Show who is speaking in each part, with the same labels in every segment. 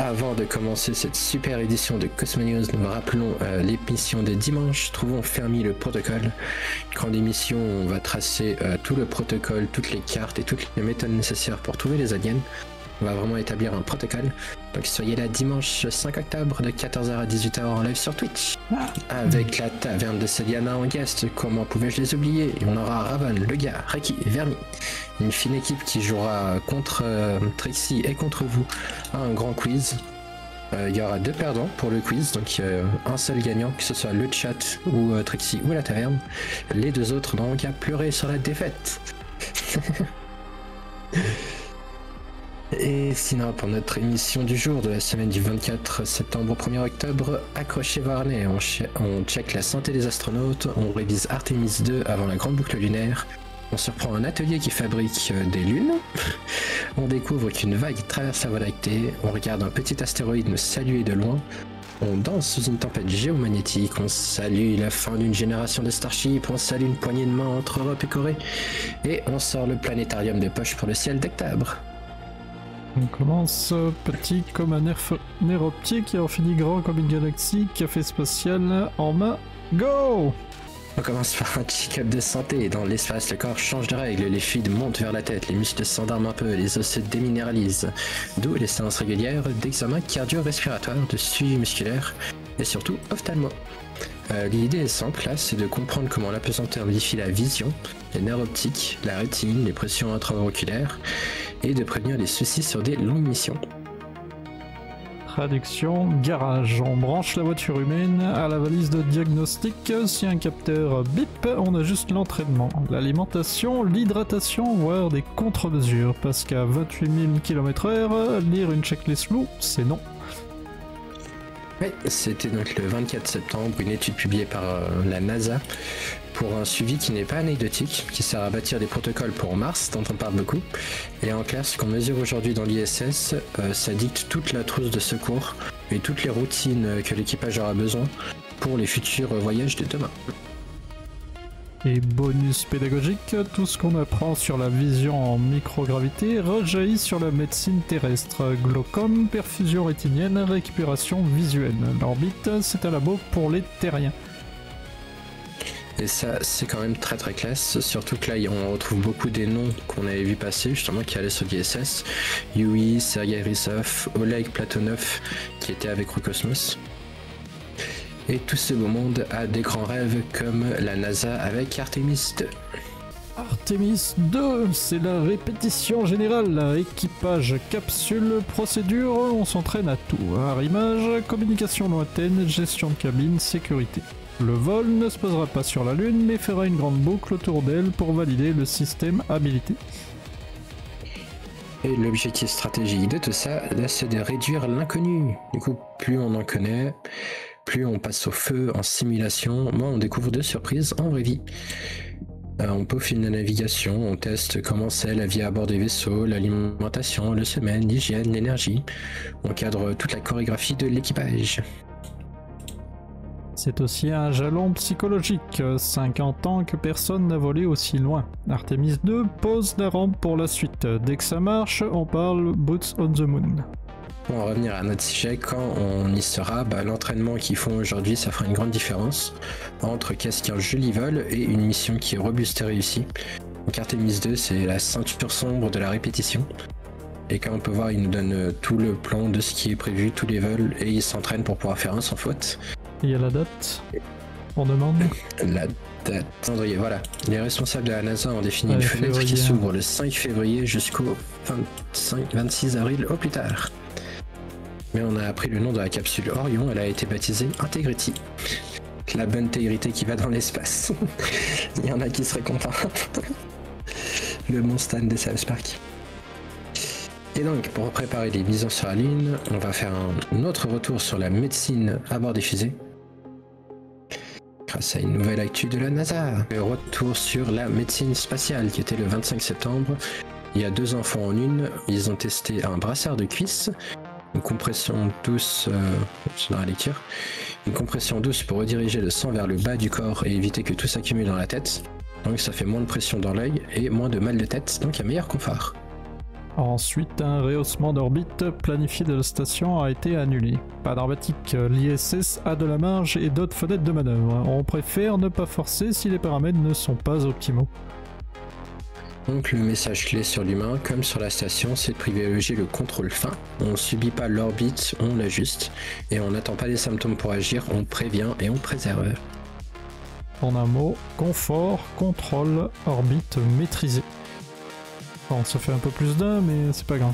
Speaker 1: avant de commencer cette super édition de Cosmonews, nous rappelons l'émission de dimanche. Trouvons Fermi le protocole. Une grande émission où on va tracer tout le protocole, toutes les cartes et toutes les méthodes nécessaires pour trouver les aliens. On va vraiment établir un protocole. Donc soyez là dimanche 5 octobre de 14h à 18h en live sur Twitch. Avec la taverne de Celiana en guest. Comment pouvais-je les oublier? Et on aura Raven, le gars, Reki et Vermi. Une fine équipe qui jouera contre Trixie et contre vous à un grand quiz. Il y aura 2 perdants pour le quiz, donc un seul gagnant, que ce soit le chat ou Trixie ou la taverne. Les 2 autres n'auront qu'à pleurer sur la défaite. Et sinon, pour notre émission du jour de la semaine du 24 septembre au 1er octobre, accrochez-vous à harnais, on check la santé des astronautes, on révise Artemis 2 avant la grande boucle lunaire, on surprend un atelier qui fabrique des lunes, on découvre qu'une vague traverse la Voie lactée, on regarde un petit astéroïde nous saluer de loin, on danse sous une tempête géomagnétique, on salue la fin d'une génération de Starship, on salue une poignée de main entre Europe et Corée, et on sort le planétarium de poche pour le ciel d'octobre.
Speaker 2: On commence petit comme un nerf optique et on finit grand comme une galaxie, café spatial en main, go!
Speaker 1: On commence par un check-up de santé. Dans l'espace, le corps change de règle, les fluides montent vers la tête, les muscles s'endorment un peu, les os se déminéralisent. D'où les séances régulières d'examen cardio-respiratoire, de suivi musculaire et surtout ophtalmo. L'idée est simple, là, c'est de comprendre comment l'apesanteur modifie la vision, les nerfs optiques, la rétine, les pressions intra-auriculaires, et de prévenir les soucis sur des longues missions.
Speaker 2: Traduction, garage. On branche la voiture humaine à la valise de diagnostic. Si un capteur bip, on ajuste l'entraînement, l'alimentation, l'hydratation, voire des contre-mesures. Parce qu'à 28 000 km/h, lire une checklist floue, c'est non.
Speaker 1: Oui, c'était donc le 24 septembre, une étude publiée par la NASA pour un suivi qui n'est pas anecdotique, qui sert à bâtir des protocoles pour Mars, dont on parle beaucoup. Et en clair, ce qu'on mesure aujourd'hui dans l'ISS, ça dicte toute la trousse de secours et toutes les routines que l'équipage aura besoin pour les futurs voyages de demain.
Speaker 2: Et bonus pédagogique, tout ce qu'on apprend sur la vision en microgravité rejaillit sur la médecine terrestre. Glaucome, perfusion rétinienne, récupération visuelle. L'orbite, c'est un labo pour les terriens.
Speaker 1: Et ça, c'est quand même très très classe, surtout que là, on retrouve beaucoup des noms qu'on avait vu passer, justement, qui allaient sur l'ISS. Yui, Sergei Rissov, Oleg Platonov, qui était avec Roscosmos. Et tout ce beau monde a des grands rêves comme la NASA avec Artemis 2.
Speaker 2: Artemis 2, c'est la répétition générale. Équipage, capsule, procédure, on s'entraîne à tout. Arrimage, communication lointaine, gestion de cabine, sécurité. Le vol ne se posera pas sur la Lune, mais fera une grande boucle autour d'elle pour valider le système habilité.
Speaker 1: Et l'objectif stratégique de tout ça, c'est de réduire l'inconnu. Du coup, plus on en connaît, plus on passe au feu en simulation, moins on découvre de surprises en vraie vie. On peaufine la navigation, on teste comment c'est la vie à bord des vaisseaux, l'alimentation, le sommeil, l'hygiène, l'énergie. On cadre toute la chorégraphie de l'équipage.
Speaker 2: C'est aussi un jalon psychologique, 50 ans que personne n'a volé aussi loin. Artemis 2 pose la rampe pour la suite. Dès que ça marche, on parle Boots on the Moon.
Speaker 1: Pour en revenir à notre sujet, quand on y sera, l'entraînement qu'ils font aujourd'hui, ça fera une grande différence entre qu'est-ce qu'un joli vol et une mission qui est robuste et réussie. Donc Artemis 2, c'est la ceinture sombre de la répétition. Et quand on peut voir, il nous donne tout le plan de ce qui est prévu, tous les vols, et il s'entraîne pour pouvoir faire un sans faute.
Speaker 2: Il y a la date, on demande.
Speaker 1: La date, calendrier, voilà. Les responsables de la NASA ont défini une fenêtre qui s'ouvre le 5 février jusqu'au 26 avril au plus tard. Mais on a appris le nom de la capsule Orion, elle a été baptisée Integrity. La bonne intégrité qui va dans l'espace. Il y en a qui seraient contents. Le bon stand de South Park. Et donc, pour préparer les missions sur la Lune, on va faire un autre retour sur la médecine à bord des fusées. Grâce à une nouvelle actu de la NASA. Le retour sur la médecine spatiale qui était le 25 septembre. Il y a 2 enfants en une. Ils ont testé un brassard de cuisse, une compression douce, dans la lecture, une compression douce pour rediriger le sang vers le bas du corps et éviter que tout s'accumule dans la tête. Donc ça fait moins de pression dans l'œil et moins de mal de tête, donc un meilleur confort.
Speaker 2: Ensuite, un rehaussement d'orbite planifié de la station a été annulé. Pas dramatique, l'ISS a de la marge et d'autres fenêtres de manœuvre. On préfère ne pas forcer si les paramètres ne sont pas optimaux.
Speaker 1: Donc le message clé sur l'humain, comme sur la station, c'est de privilégier le contrôle fin. On ne subit pas l'orbite, on l'ajuste. Et on n'attend pas les symptômes pour agir, on prévient et on préserve.
Speaker 2: En un mot, confort, contrôle, orbite maîtrisée. Bon, ça fait un peu plus d'un, mais c'est pas grave.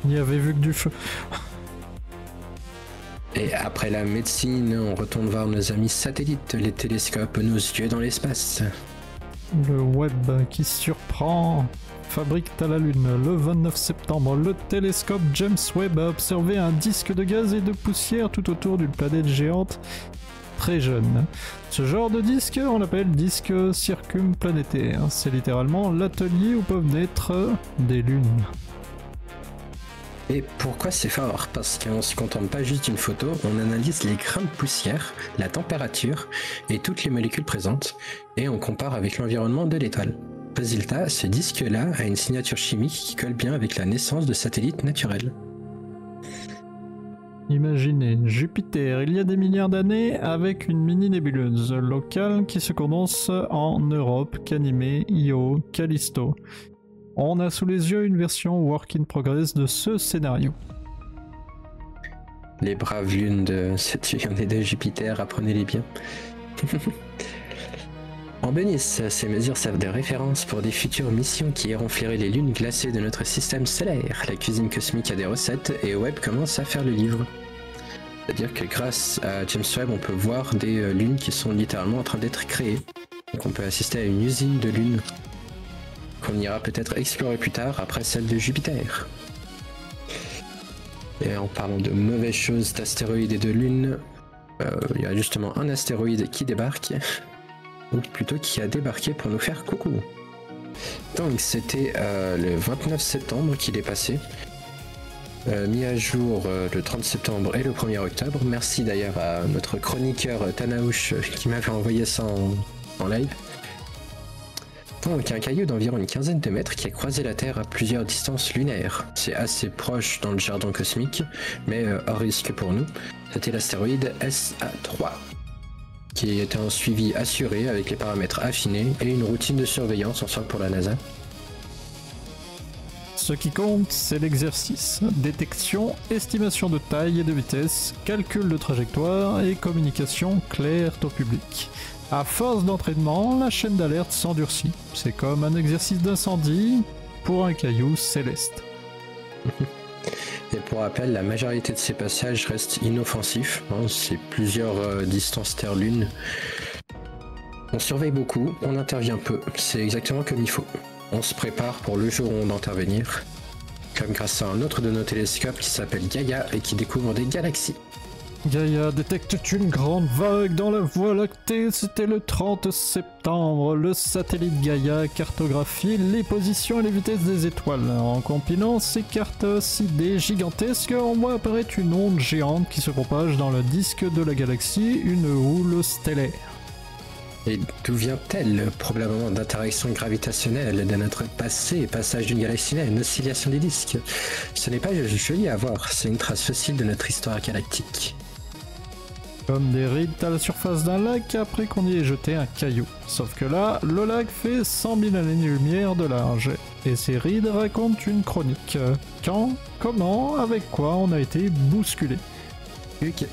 Speaker 2: Il y avait vu que du feu.
Speaker 1: Et après la médecine, on retourne voir nos amis satellites, les télescopes, nos yeux dans l'espace.
Speaker 2: Le web qui surprend. Fabrique à la Lune. Le 29 septembre, le télescope James Webb a observé un disque de gaz et de poussière tout autour d'une planète géante très jeune. Ce genre de disque, on l'appelle disque circumplanétaire. C'est littéralement l'atelier où peuvent naître des lunes.
Speaker 1: Et pourquoi c'est fort? Parce qu'on ne se contente pas juste d'une photo, on analyse les grains de poussière, la température et toutes les molécules présentes, et on compare avec l'environnement de l'étoile. Résultat, ce disque-là a une signature chimique qui colle bien avec la naissance de satellites naturels.
Speaker 2: Imaginez Jupiter il y a des milliards d'années avec une mini-nébuleuse locale qui se condense en Europe, Ganymède, Io, Callisto. On a sous les yeux une version work in progress de ce scénario.
Speaker 1: Les braves lunes de Saturne et de Jupiter, apprenez-les bien. En bonus, ces mesures servent de référence pour des futures missions qui iront flairer les lunes glacées de notre système solaire. La cuisine cosmique a des recettes et Webb commence à faire le livre. C'est-à-dire que grâce à James Webb, on peut voir des lunes qui sont littéralement en train d'être créées. Donc on peut assister à une usine de lunes qu'on ira peut-être explorer plus tard après celle de Jupiter. Et en parlant de mauvaises choses, d'astéroïdes et de lunes, il y a justement un astéroïde qui débarque, ou plutôt qui a débarqué pour nous faire coucou. Donc c'était le 29 septembre qu'il est passé, mis à jour le 30 septembre et le 1er octobre. Merci d'ailleurs à notre chroniqueur Tanaouche qui m'avait envoyé ça en live. Donc un caillou d'environ une quinzaine de mètres qui a croisé la Terre à plusieurs distances lunaires. C'est assez proche dans le jardin cosmique, mais hors risque pour nous. C'était l'astéroïde SA3, qui était un suivi assuré avec les paramètres affinés et une routine de surveillance en soi pour la NASA.
Speaker 2: Ce qui compte, c'est l'exercice. Détection, estimation de taille et de vitesse, calcul de trajectoire et communication claire au public. À force d'entraînement, la chaîne d'alerte s'endurcit. C'est comme un exercice d'incendie pour un caillou céleste.
Speaker 1: Et pour rappel, la majorité de ces passages restent inoffensifs. C'est plusieurs distances Terre-Lune. On surveille beaucoup, on intervient peu. C'est exactement comme il faut. On se prépare pour le jour où on doit intervenir. Comme grâce à un autre de nos télescopes qui s'appelle Gaïa et qui découvre des galaxies.
Speaker 2: Gaïa détecte une grande vague dans la Voie lactée. C'était le 30 septembre. Le satellite Gaïa cartographie les positions et les vitesses des étoiles. En compilant ces cartes sidées gigantesques, on voit apparaître une onde géante qui se propage dans le disque de la galaxie, une houle stellaire.
Speaker 1: Et d'où vient-elle? Probablement d'interaction gravitationnelle de notre passé, passage d'une galaxie à une oscillation des disques. Ce n'est pas joli à voir, c'est une trace facile de notre histoire galactique.
Speaker 2: Comme des rides à la surface d'un lac après qu'on y ait jeté un caillou. Sauf que là, le lac fait 100 000 années-lumière de large. Et ces rides racontent une chronique. Quand, comment, avec quoi on a été bousculé.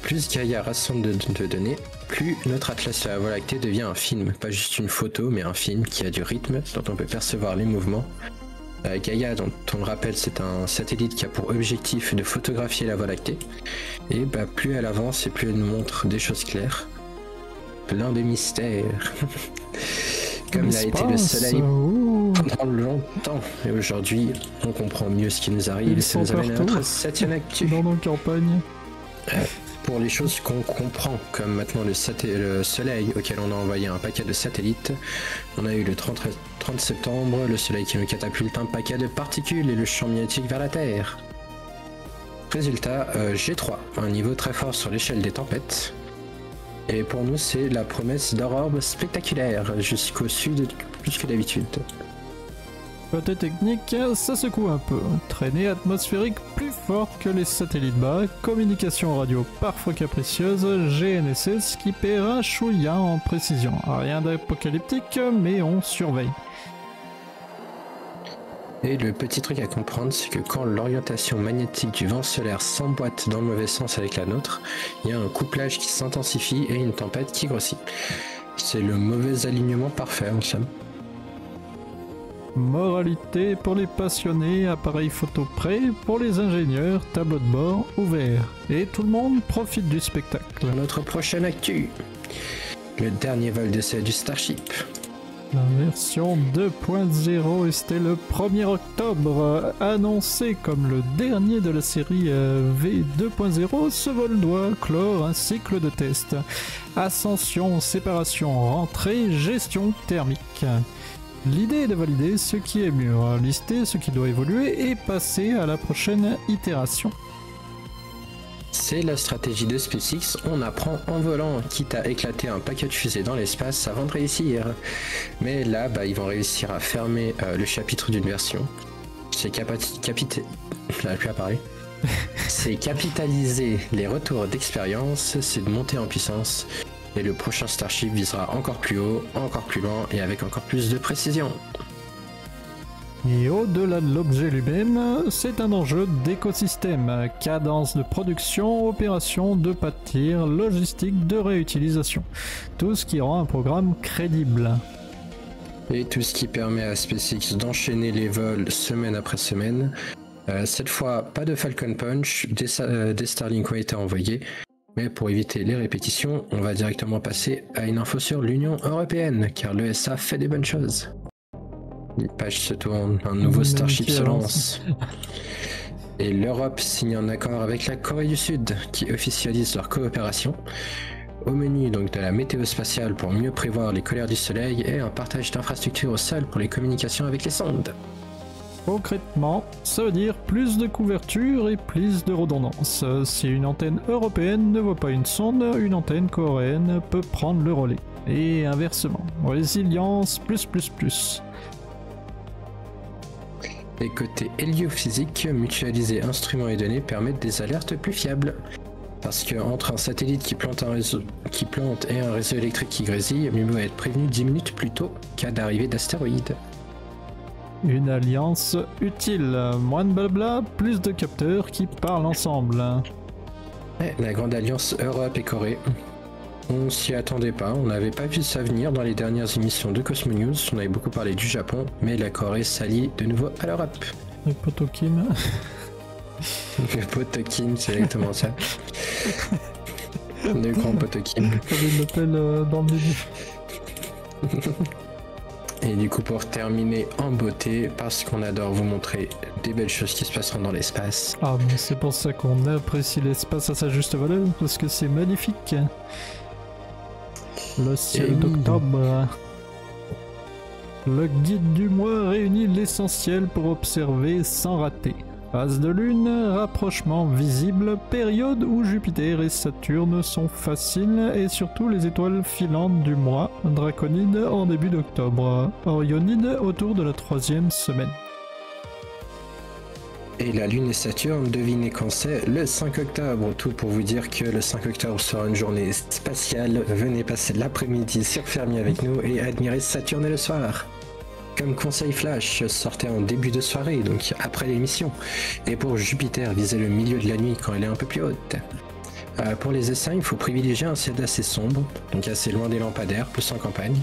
Speaker 1: Plus Gaïa rassemble de données, plus notre atlas de la Voie lactée devient un film. Pas juste une photo, mais un film qui a du rythme, dont on peut percevoir les mouvements. Gaïa, dont on le rappelle, c'est un satellite qui a pour objectif de photographier la Voie lactée. Et plus elle avance et plus elle nous montre des choses claires. Plein de mystères. Comme l'a été le soleil pendant longtemps. Et aujourd'hui, on comprend mieux ce qui nous arrive. Et ça nous amène à notre 7e actu.
Speaker 2: Dans nos campagnes.
Speaker 1: Pour les choses qu'on comprend, comme maintenant le soleil auquel on a envoyé un paquet de satellites, on a eu le 30 septembre, le soleil qui nous catapulte un paquet de particules et le champ magnétique vers la Terre. Résultat, G3, un niveau très fort sur l'échelle des tempêtes. Et pour nous, c'est la promesse d'aurore spectaculaire jusqu'au sud plus que d'habitude.
Speaker 2: Côté technique, ça secoue un peu. Traînée atmosphérique plus forte que les satellites bas, communication radio parfois capricieuse, GNSS qui perd un chouïa en précision. Rien d'apocalyptique, mais on surveille.
Speaker 1: Et le petit truc à comprendre, c'est que quand l'orientation magnétique du vent solaire s'emboîte dans le mauvais sens avec la nôtre, il y a un couplage qui s'intensifie et une tempête qui grossit. C'est le mauvais alignement parfait, en somme.
Speaker 2: Moralité pour les passionnés, appareil photo prêt, pour les ingénieurs, tableau de bord ouvert. Et tout le monde profite du spectacle.
Speaker 1: Notre prochaine actu, le dernier vol d'essai du Starship.
Speaker 2: La version 2.0 et c'était le 1er octobre, annoncé comme le dernier de la série V2.0, ce vol doit clore un cycle de tests. Ascension, séparation, rentrée, gestion thermique. L'idée est de valider ce qui est mûr, lister ce qui doit évoluer et passer à la prochaine itération.
Speaker 1: C'est la stratégie de SpaceX, on apprend en volant, quitte à éclater un paquet de fusées dans l'espace avant de réussir. Mais là, ils vont réussir à fermer le chapitre d'une version. C'est C'est capitaliser les retours d'expérience, c'est de monter en puissance. Et le prochain Starship visera encore plus haut, encore plus loin et avec encore plus de précision.
Speaker 2: Et au-delà de l'objet lui-même, c'est un enjeu d'écosystème, cadence de production, opération de pas de tir, logistique de réutilisation. Tout ce qui rend un programme crédible.
Speaker 1: Et tout ce qui permet à SpaceX d'enchaîner les vols semaine après semaine. Cette fois, pas de Falcon Punch, des Starlink ont été envoyés. Mais pour éviter les répétitions, on va directement passer à une info sur l'Union Européenne, car l'ESA fait des bonnes choses. Les pages se tournent, un nouveau Starship se lance. Et l'Europe signe un accord avec la Corée du Sud, qui officialise leur coopération. Au menu donc de la météo spatiale pour mieux prévoir les colères du soleil et un partage d'infrastructures au sol pour les communications avec les sondes.
Speaker 2: Concrètement, ça veut dire plus de couverture et plus de redondance. Si une antenne européenne ne voit pas une sonde, une antenne coréenne peut prendre le relais. Et inversement, résilience plus.
Speaker 1: Et côté héliophysique, mutualiser instruments et données permet des alertes plus fiables. Parce que entre un satellite qui plante et un réseau électrique qui grésille, mieux vaut être prévenu 10 minutes plus tôt qu'à d'arrivée d'astéroïdes.
Speaker 2: Une alliance utile, moins de blabla, plus de capteurs qui parlent ensemble.
Speaker 1: Ouais, la grande alliance Europe et Corée. On s'y attendait pas, on n'avait pas vu ça venir dans les dernières émissions de Cosmo News, on avait beaucoup parlé du Japon, mais la Corée s'allie de nouveau à l'Europe.
Speaker 2: Le Potokim.
Speaker 1: Le Potokim, c'est exactement ça. Le grand Potokim.
Speaker 2: Comme il l'appelle dans le milieu.
Speaker 1: Et du coup, pour terminer en beauté, parce qu'on adore vous montrer des belles choses qui se passeront dans l'espace.
Speaker 2: Ah, mais c'est pour ça qu'on apprécie l'espace à sa juste valeur, parce que c'est magnifique. Le ciel d'octobre. Le guide du mois réunit l'essentiel pour observer sans rater. Phase de lune, rapprochement visible, période où Jupiter et Saturne sont faciles et surtout les étoiles filantes du mois, Draconide en début d'octobre, Orionide autour de la 3e semaine.
Speaker 1: Et la Lune et Saturne, devinez quand c'est, le 5 octobre. Tout pour vous dire que le 5 octobre sera une journée spatiale. Venez passer l'après-midi sur Fermi avec nous et admirer Saturne le soir. Comme conseil flash, sortez en début de soirée, donc après l'émission. Et pour Jupiter, visez le milieu de la nuit quand elle est un peu plus haute. Pour les essaims, il faut privilégier un ciel assez sombre, donc assez loin des lampadaires, plus en campagne.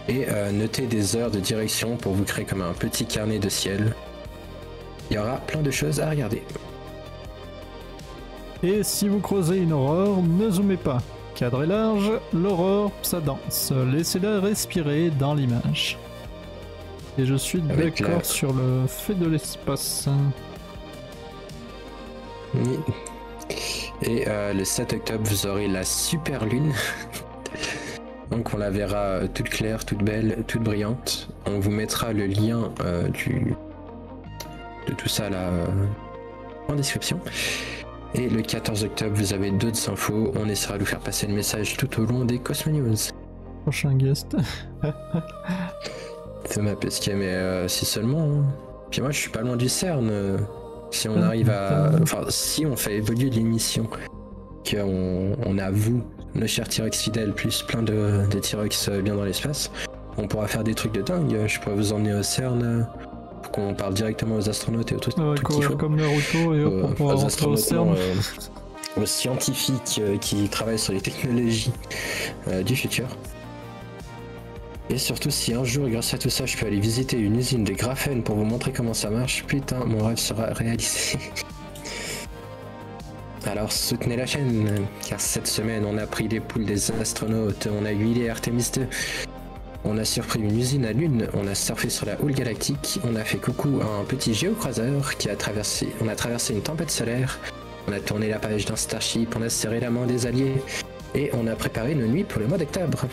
Speaker 1: Et notez des heures de direction pour vous créer comme un petit carnet de ciel. Il y aura plein de choses à regarder.
Speaker 2: Et si vous creusez une aurore, ne zoomez pas. Cadre est large, l'aurore, ça danse. Laissez-la respirer dans l'image. Et je suis d'accord sur le fait de l'espace.
Speaker 1: Oui. Et le 7 octobre, vous aurez la super lune. Donc on la verra toute claire, toute belle, toute brillante. On vous mettra le lien de tout ça là en description. Et le 14 octobre, vous avez d'autres infos. On essaiera de vous faire passer le message tout au long des Cosmo News.
Speaker 2: Prochain guest.
Speaker 1: Thomas Pesquet, mais si seulement. Hein. Puis moi, je suis pas loin du CERN. Si on arrive à. Enfin, si on fait évoluer l'émission, qu'on a vous, nos chers T-Rex fidèles, plus plein de T-Rex bien dans l'espace, on pourra faire des trucs de dingue. Je pourrais vous emmener au CERN pour qu'on parle directement aux astronautes et aux trucs qui font.
Speaker 2: Comme Naruto et hop, on pourra rentrer au CERN.
Speaker 1: Aux scientifiques qui travaillent sur les technologies du futur. Et surtout, si un jour, grâce à tout ça, je peux aller visiter une usine de graphène pour vous montrer comment ça marche, putain, mon rêve sera réalisé. Alors soutenez la chaîne, car cette semaine, on a pris les poules des astronautes, on a huilé Artemis 2, on a surpris une usine à Lune, on a surfé sur la houle galactique, on a fait coucou à un petit géocroiseur qui a traversé, on a traversé une tempête solaire, on a tourné la page d'un Starship, on a serré la main des alliés, et on a préparé nos nuits pour le mois d'octobre.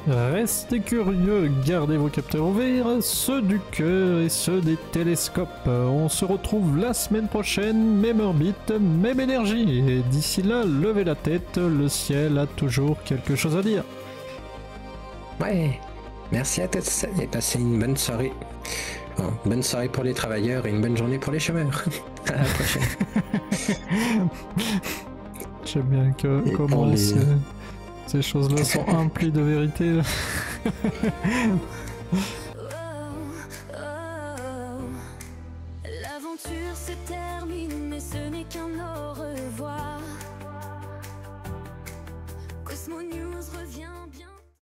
Speaker 2: Restez curieux, gardez vos capteurs ouverts, ceux du cœur et ceux des télescopes. On se retrouve la semaine prochaine, même orbite, même énergie. Et d'ici là, levez la tête, le ciel a toujours quelque chose à dire.
Speaker 1: Ouais, merci à tous et passez une bonne soirée. Bon, bonne soirée pour les travailleurs et une bonne journée pour les chômeurs. À la prochaine.
Speaker 2: J'aime bien comment ces choses-là sont emplies de vérité.